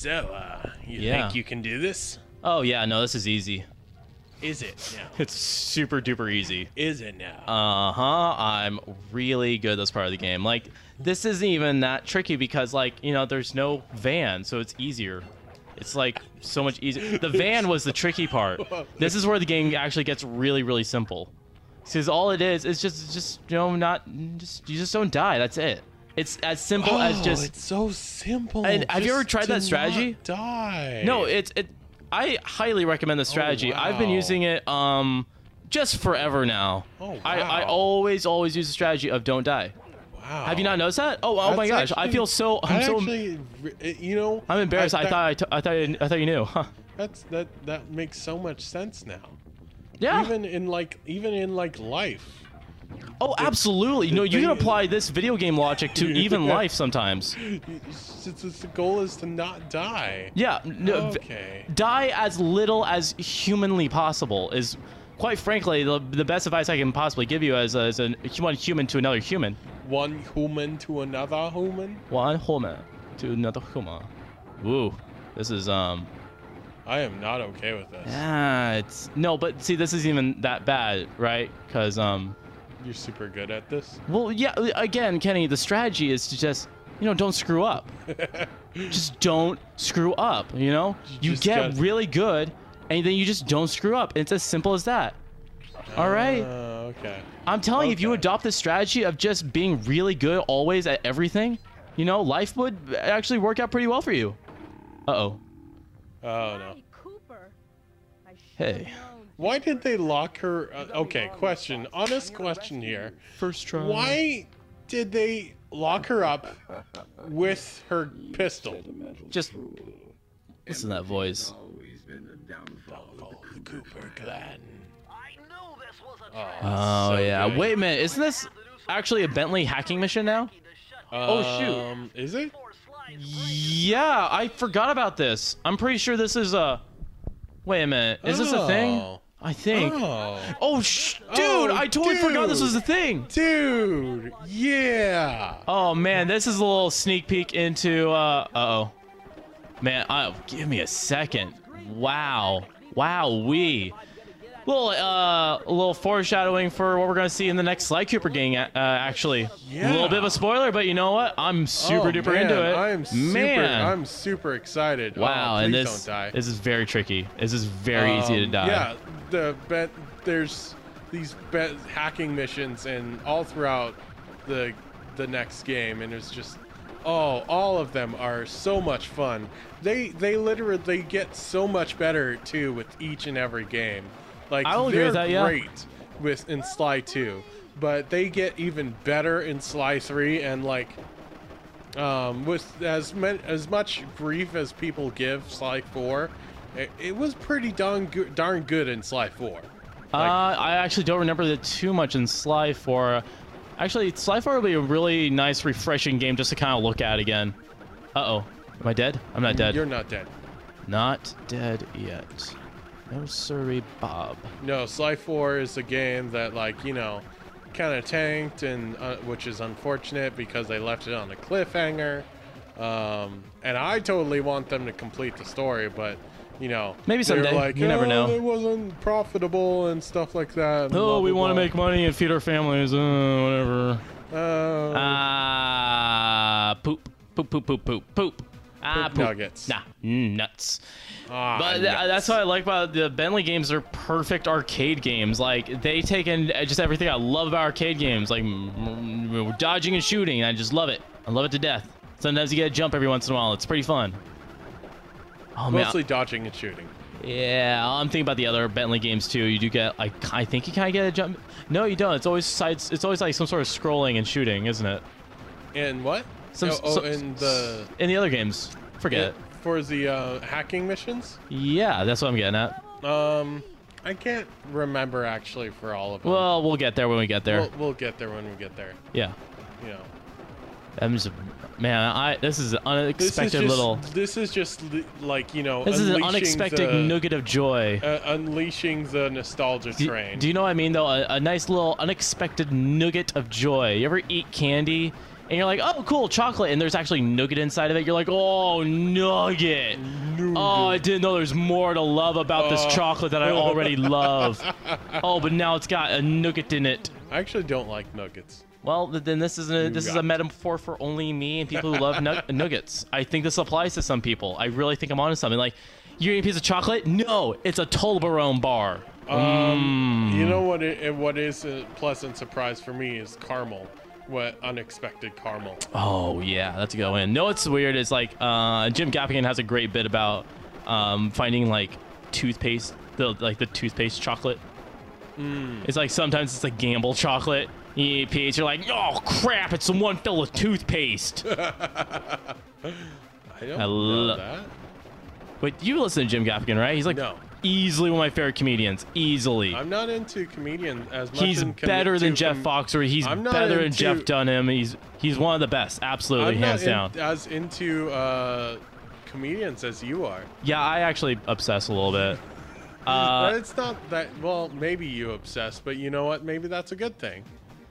So, you Yeah. think you can do this? Oh yeah, no, this is easy. Is it now? It's super duper easy. Is it now? I'm really good at this part of the game. Like, this isn't even that tricky because, like, you know, there's no van, so it's easier. It's like so much easier. The van was the tricky part. This is where the game actually gets really, really simple. Because all it is just you know, you just don't die. That's it. It's as simple as just. It's so simple. And have you ever tried that to strategy? not die. No, I highly recommend the strategy. wow. I've been using it just forever now. Oh, wow. I always use the strategy of don't die. Wow. Have you not noticed that? Oh my gosh! I feel so. You know. I'm embarrassed. I thought you knew. Huh. That makes so much sense now. Yeah. Even in like life. Oh, absolutely. No, you can thing- apply this video game logic to even life sometimes. The goal is to not die. Yeah. No, Okay. die as little as humanly possible is, quite frankly, the best advice I can possibly give you as one human to another human. One human to another human. One human to another human. Woo. This is I am not okay with this. it's no, but see, this isn't even that bad, right? Because You're super good at this. well, yeah. Again, Kenny, the strategy is to just, you know, don't screw up. Just don't screw up. You know, you just get gotta- really good, and then you just don't screw up. It's as simple as that. All right. Okay. I'm telling you, if you Okay. adopt the strategy of just being really good always at everything, you know, life would actually work out pretty well for you. Uh-oh. Oh no. Cooper. I Hey. should've known. Why did they lock her? Okay, question. Honest question here. First try. Why did they lock her up with her pistol? Just listen to that voice. The Cooper clan. Oh, so yeah. good. Wait a minute. Isn't this actually a Bentley hacking mission now? Oh, shoot. Is it? Yeah, I forgot about this. I'm pretty sure this is a... Wait a minute. Is this a thing? Oh. I think. Oh. Oh, dude, I totally forgot this dude. was a thing. Dude, yeah. Oh, man, this is a little sneak peek into, uh-oh. Man, give me a second. Wow. Wowee. A little foreshadowing for what we're going to see in the next Sly Cooper game, actually. Yeah. A little bit of a spoiler, but you know what? I'm super duper man, into it. I'm super excited. Wow, oh, and please this don't die. is very tricky. This is very easy to die. Yeah, there's these hacking missions and all throughout the next game, and it's just all of them are so much fun. They literally get so much better too with each and every game. Like I'll agree they're with that, yeah. great in Sly 2, but they get even better in Sly 3, and like with as much grief as people give Sly 4, it was pretty darn good in Sly 4. I actually don't remember it too much in Sly 4. Actually, Sly 4 would be a really nice, refreshing game just to kind of look at again. Uh-oh. Am I dead? I'm not dead. You're not dead. Not dead yet. No siree, Bob. No, Sly 4 is a game that, like, you know, kind of tanked, and which is unfortunate because they left it on a cliffhanger. And I totally want them to complete the story, but, you know, Maybe they're someday. like, You never know. It wasn't profitable and stuff like that. and Oh, blah, we blah, want to blah. make money and feed our families. Whatever. Poop. Poop, poop, poop, poop, poop. Poop nuggets. Nah, nuts. But Nuts. that's what I like about the Bentley games. They're perfect arcade games. Like, they take in just everything I love about arcade games. Like, dodging and shooting. I just love it. I love it to death. Sometimes you get a jump every once in a while. It's pretty fun. Oh, man. Mostly dodging and shooting. Yeah, I'm thinking about the other Bentley games too. You do get, like, I think you kind of get a jump. No, you don't. It's always sides. It's always like some sort of scrolling and shooting, isn't it? And what? In the other games. Forget it. For the hacking missions? Yeah, that's what I'm getting at. I can't remember actually for all of them. Well, we'll get there when we get there. We'll get there when we get there. Yeah. You know. I'm just, man. This is an unexpected little. This is just like, you know. This is an unexpected nugget of joy. Unleashing the nostalgia train. Do you know what I mean though? A nice little unexpected nugget of joy. You ever eat candy and you're like, oh, cool, chocolate, and there's actually nougat inside of it. You're like, oh, nugget. Oh, I didn't know there's more to love about this chocolate that I already love. Oh, but now it's got a nougat in it. I actually don't like nuggets. Well, then this is a metaphor for only me and people who love nuggets. I think this applies to some people. I really think I'm onto something. Like, you eat a piece of chocolate? No, it's a Toblerone bar. You know what is a pleasant surprise for me is caramel. What unexpected caramel. Oh yeah, that's a good one. No, it's weird. It's like Jim Gaffigan has a great bit about finding like toothpaste, the toothpaste chocolate. It's like sometimes it's a gamble chocolate. You eat a piece, you're like, oh crap, it's the one filled with toothpaste. I don't know that. Wait, you listen to Jim Gaffigan, right? He's like easily one of my favorite comedians. Easily. I'm not into comedian as much. He's better than Jeff Foxworthy. He's better than Jeff Dunham. He's one of the best. Absolutely, hands down. As into comedians as you are. Yeah, I actually obsess a little bit. But it's not that. Well, maybe you obsess, but you know what? Maybe that's a good thing.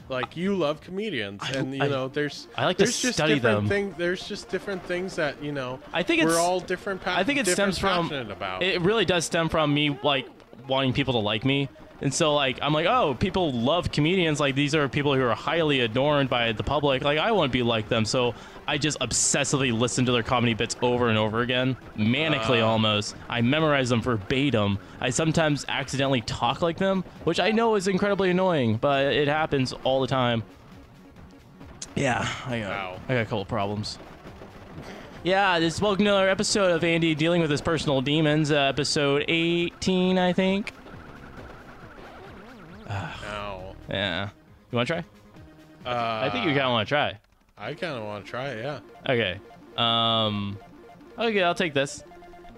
Like, you love comedians, and you know, I like to study them. There's just different things that, you know, I think we're all different. I think it stems from. About. It really does stem from me like wanting people to like me, and so like I'm like, oh, people love comedians. Like, these are people who are highly adored by the public. Like, I want to be like them, so I just obsessively listen to their comedy bits over and over again, manically almost. I memorize them verbatim. I sometimes accidentally talk like them, which I know is incredibly annoying, but it happens all the time. Yeah, I got a couple problems. Yeah, this is welcome to another episode of Andy dealing with his personal demons, episode 18, I think. Yeah. You want to try? I think you kind of want to try. I kind of want to try it, yeah. Okay. Okay, I'll take this.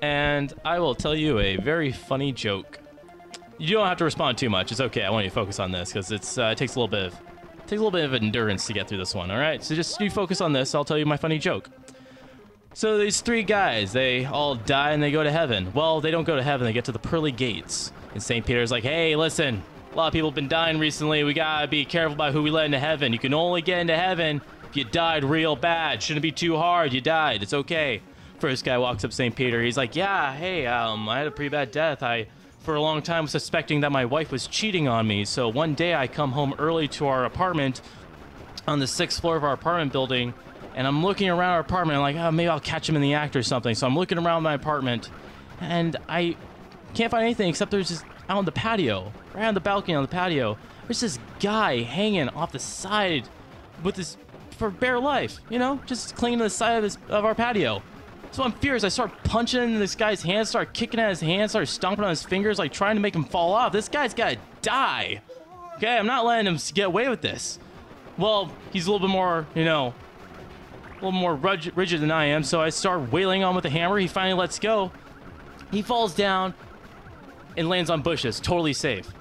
And I will tell you a very funny joke. You don't have to respond too much. It's okay. I want you to focus on this because it takes a little bit of endurance to get through this one, all right? So just you focus on this. I'll tell you my funny joke. So these three guys, they all die and they go to heaven. Well, they don't go to heaven. They get to the pearly gates. And St. Peter's like, hey, listen, a lot of people have been dying recently. We got to be careful about who we let into heaven. You can only get into heaven if you died real bad. Shouldn't be too hard. You died. It's okay. First guy walks up St. Peter. He's like, yeah, hey, I had a pretty bad death. I, for a long time, was suspecting that my wife was cheating on me. So one day I come home early to our apartment on the 6th floor of our apartment building, and I'm looking around our apartment. I'm like, oh, maybe I'll catch him in the act or something. So I'm looking around my apartment, and I can't find anything except there's this out on the patio, right on the balcony on the patio. There's this guy hanging off the side with this for bare life, you know, just clinging to the side of our patio. So I'm furious. I start punching in this guy's hands, start kicking at his hands, start stomping on his fingers, like trying to make him fall off. This guy's gotta die. Okay, I'm not letting him get away with this. Well, he's a little bit more, you know, a little more rigid than I am, so I start wailing on with the hammer. He finally lets go. He falls down and lands on bushes, totally safe.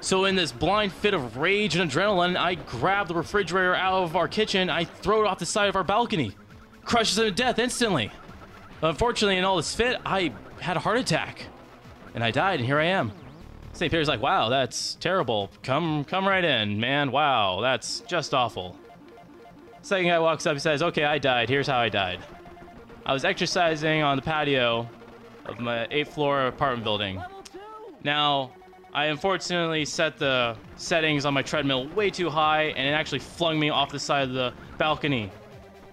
So in this blind fit of rage and adrenaline, I grab the refrigerator out of our kitchen. I throw it off the side of our balcony. Crushes him to death instantly. Unfortunately, in all this fit, I had a heart attack. And I died, and here I am. St. Peter's like, wow, that's terrible. Come right in, man. Wow, that's just awful. Second guy walks up, he says, okay, I died. Here's how I died. I was exercising on the patio of my 8th floor apartment building. Now, I unfortunately set the settings on my treadmill way too high, and it actually flung me off the side of the balcony.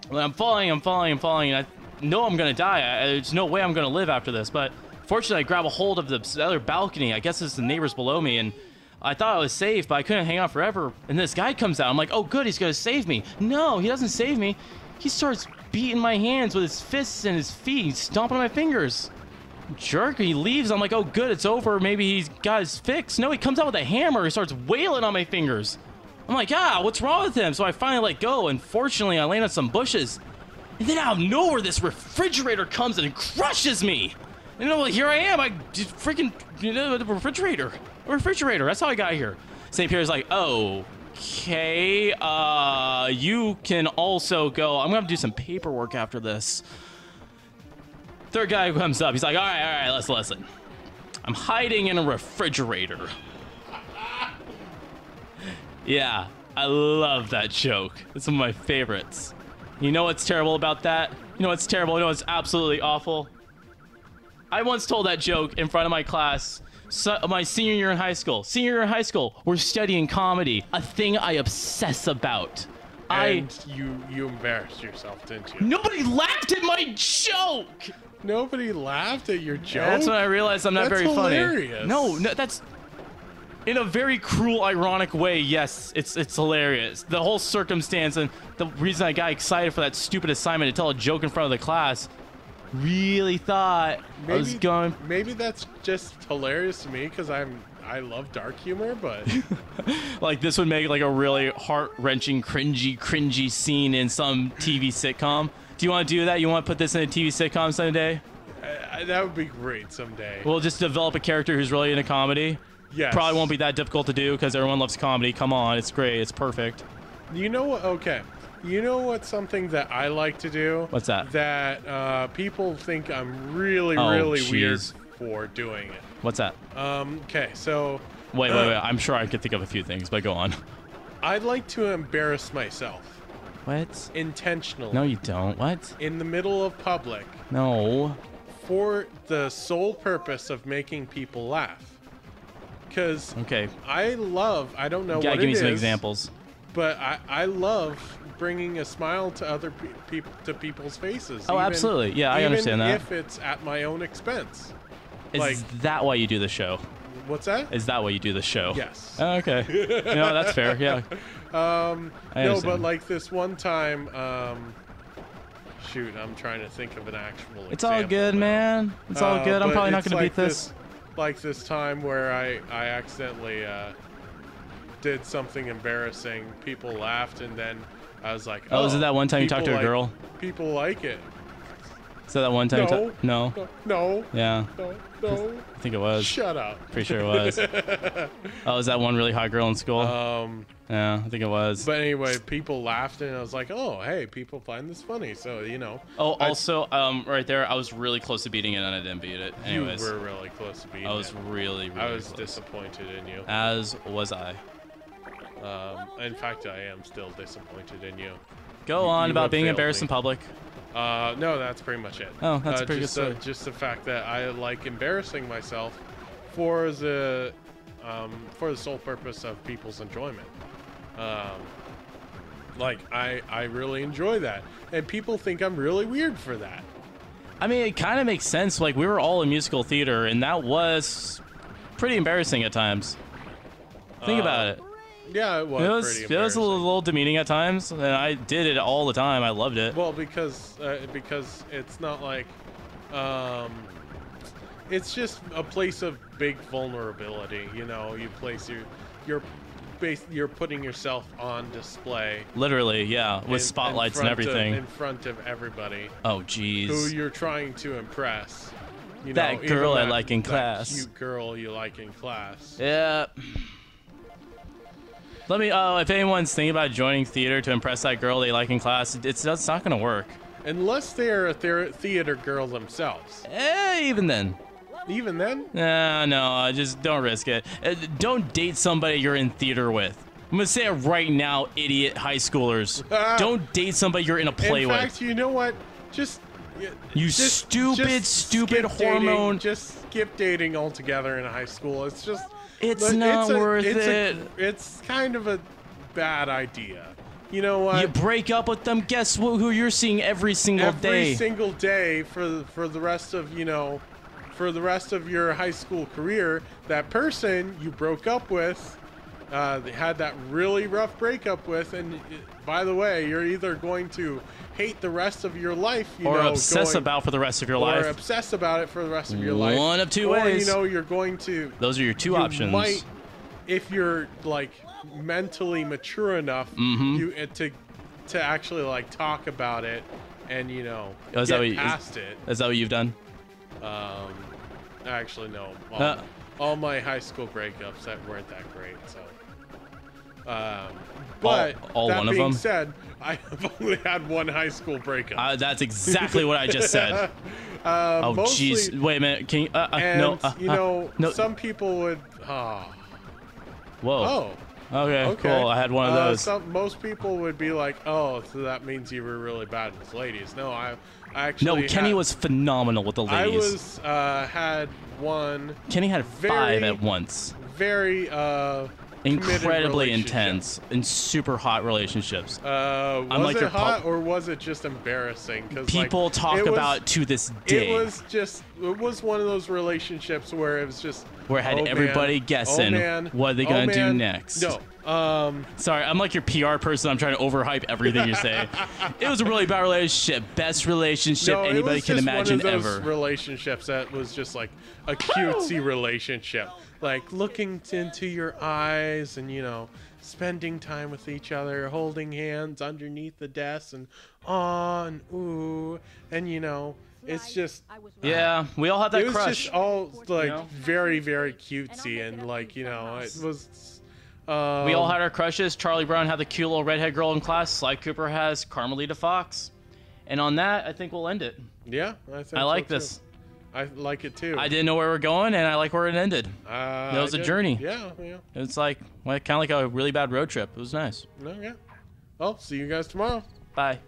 When I'm falling, and I know I'm gonna die. There's no way I'm gonna live after this, but fortunately, I grab a hold of the other balcony. I guess it's the neighbors below me, and I thought I was safe, but I couldn't hang on forever. And this guy comes out. I'm like, oh, good, he's gonna save me. No, he doesn't save me. He starts beating my hands with his fists and his feet. He's stomping on my fingers. Jerk. He leaves. I'm like, oh, good, it's over. Maybe he's got his fix. No, he comes out with a hammer. He starts wailing on my fingers. I'm like, what's wrong with him? So I finally let go, and fortunately, I land on some bushes. And then out of nowhere, this refrigerator comes and crushes me. And like, here I am. I just freaking, the refrigerator. A refrigerator. That's how I got here. St. Peter's like, okay, you can also go. I'm going to do some paperwork after this. Third guy comes up. He's like, all right, let's listen. I'm hiding in a refrigerator. Yeah, I love that joke. It's one of my favorites. You know what's terrible about that? You know what's terrible? You know what's absolutely awful? I once told that joke in front of my class, my senior year in high school. Senior year in high school, we're studying comedy, a thing I obsess about. And you embarrassed yourself, didn't you? Nobody laughed at my joke! Nobody laughed at your joke? That's when I realized I'm not That's very hilarious. funny. No, that's... In a very cruel, ironic way, yes, it's hilarious. The whole circumstance and the reason I got excited for that stupid assignment to tell a joke in front of the class, really thought I was going... Maybe that's just hilarious to me because I love dark humor, but... Like, this would make, like, a really heart-wrenching, cringy scene in some TV sitcom. Do you want to do that? You want to put this in a TV sitcom someday? That would be great someday. We'll just develop a character who's really into comedy. Yes. Probably won't be that difficult to do because everyone loves comedy. Come on, it's great. It's perfect. You know what? Okay. You know what's something that I like to do? What's that? That people think I'm really weird for doing it. What's that? Okay, so... Wait. I'm sure I could think of a few things, but go on. I'd like to embarrass myself. What? Intentionally. No, you don't. What? In the middle of public. No. For the sole purpose of making people laugh. Because Okay. I don't know You gotta what give me it some is, examples. but I love bringing a smile to other people's faces. Oh, absolutely. Yeah, I understand that. Even if it's at my own expense. Is that why you do the show? What's that? Is that why you do the show? Yes. Oh, okay. No, that's fair. Yeah. I No, understand. but like this one time, shoot, I'm trying to think of an actual It's all example good, now. man. It's all good. I'm But probably not it's going to like beat this. Like this time where I accidentally did something embarrassing. People laughed, and then I was like, Oh, is it that one time you talked to a girl? People like it. Is that one time No. you No. No. Yeah. No. I think it was. Shut up. Pretty sure it was. Oh, is that one really hot girl in school? Yeah, I think it was. But anyway, people laughed, and I was like, oh, hey, people find this funny. So, you know. Oh, also, right there, I was really close to beating it, and I didn't beat it. Anyways, You were really close to beating I was it. really I was close. disappointed in you. As was I. In fact, I am still disappointed in you. Go on You about have being failed embarrassed me. in public. No, that's pretty much it. Oh, that's a pretty just good story. just the fact that I like embarrassing myself for the sole purpose of people's enjoyment. Like I really enjoy that, and people think I'm really weird for that. I mean, it kind of makes sense. Like, we were all in musical theater, and that was pretty embarrassing at times. Think about it. Yeah, it was pretty embarrassing. It was a little demeaning at times, and I did it all the time. I loved it. Well, because it's not like, it's just a place of big vulnerability. You know, you place you're putting yourself on display. Literally, yeah, with spotlights and everything. In front of everybody. Oh, jeez. Who you're trying to impress. You That know, girl even I like in that class. Cute girl you like in class. Yeah. Let me. If anyone's thinking about joining theater to impress that girl they like in class, it's not gonna work. Unless they're a theater girl themselves. Even then. Even then? No, just don't risk it. Don't date somebody you're in theater with. I'm gonna say it right now, idiot high schoolers. Don't date somebody you're in a play in with. fact, you know what? You just stupid skip hormone. Dating, just skip dating altogether in high school. It's just. It's not worth it. It's kind of a bad idea. You know what? You break up with them. Guess who you're seeing every single day? Every single day for the rest of for the rest of your high school career. That person you broke up with, had that really rough breakup with, and by the way, you're either going to hate the rest of your life, or obsess about for the rest of your life. Or obsess about it for the rest of your life. One of two ways. Or, you're going to... Those are your two options. Might, if you're, like, mentally mature enough to actually, like, talk about it and, get past it. Is that what you've done? Actually, no. All my high school breakups that weren't that great, so... But all that one of being them? said, I have only had one high school breakup. That's exactly what I just said. Oh, jeez. Wait a minute. Can you? And, no. no. No. Some people would. Whoa. Oh. Okay, Okay. cool. I had one of those. Most people would be like, "Oh, so that means you were really bad with ladies." No, I No, actually Kenny had, was phenomenal with the I ladies. was had one Kenny had very 5 at once. very committed Incredibly relationship. intense and super hot relationships. Was Unlike it your hot or was it just embarrassing? Because People talk about to this day. It was one of those relationships where it was just where it had everybody guessing what are they gonna do next. No. Sorry, I'm like your PR person. I'm trying to overhype everything you're saying. It was a really bad relationship. Best relationship No, anybody it was can just imagine one of those ever. relationships that was just like a cutesy relationship, like looking into your eyes and spending time with each other, holding hands underneath the desk and and ooh, and it's just Yeah, we all had that it was crush. just all like know? very very cutesy and like it was. We all had our crushes. Charlie Brown had the cute little redhead girl in class. Sly Cooper has Carmelita Fox. And on that, I think we'll end it. Yeah, I think I like so, this. too. I like it too. I didn't know where we're going, and I like where it ended. It was a journey. Yeah, yeah. It's like kind of like a really bad road trip. It was nice. No, yeah. Well, see you guys tomorrow. Bye.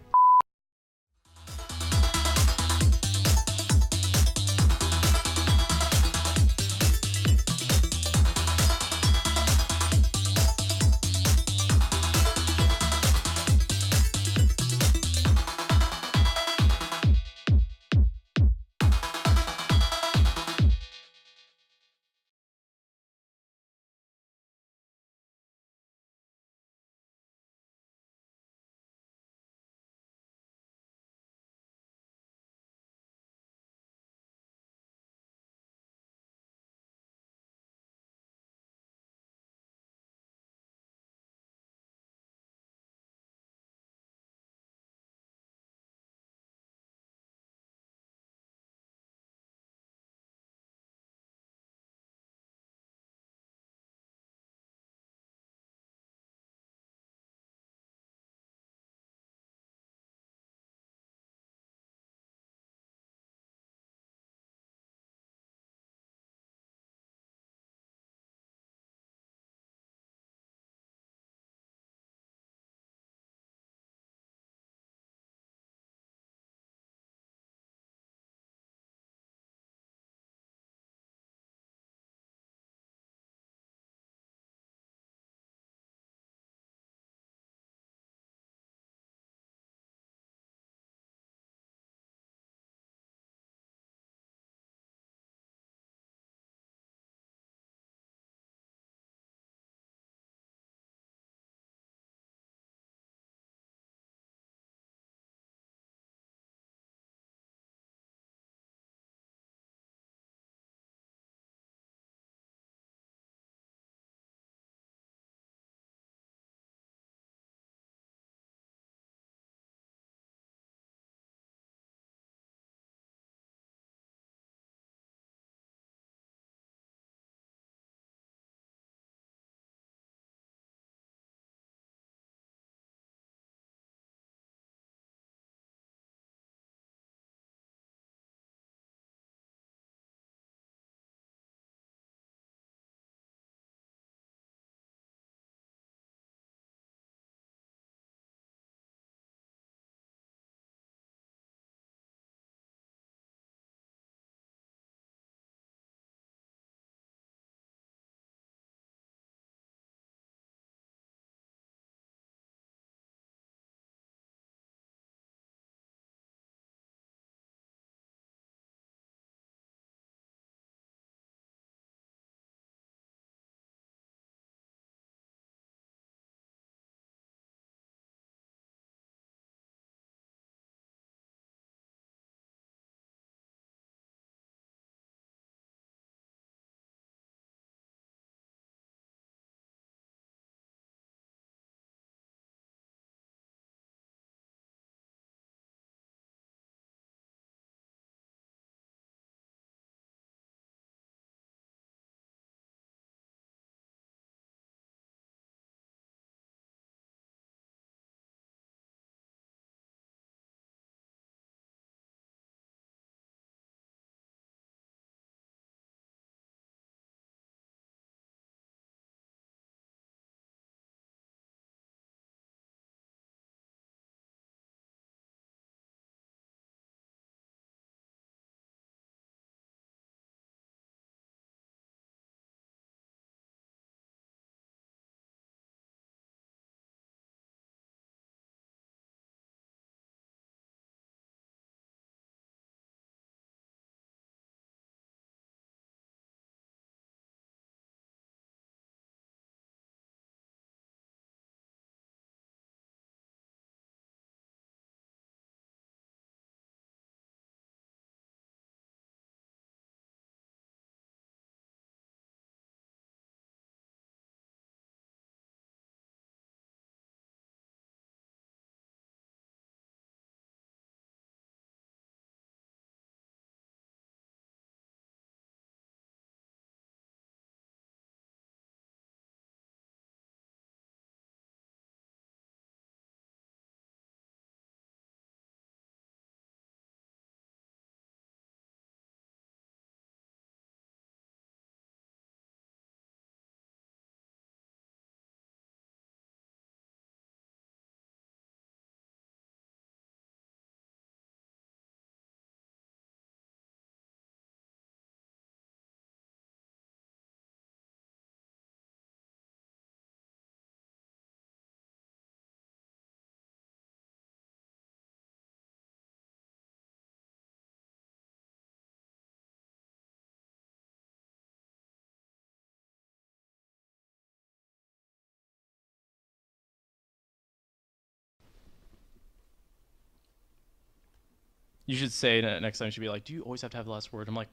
You should say next time. You should be like, "Do you always have to have the last word?" I'm like,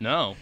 "No."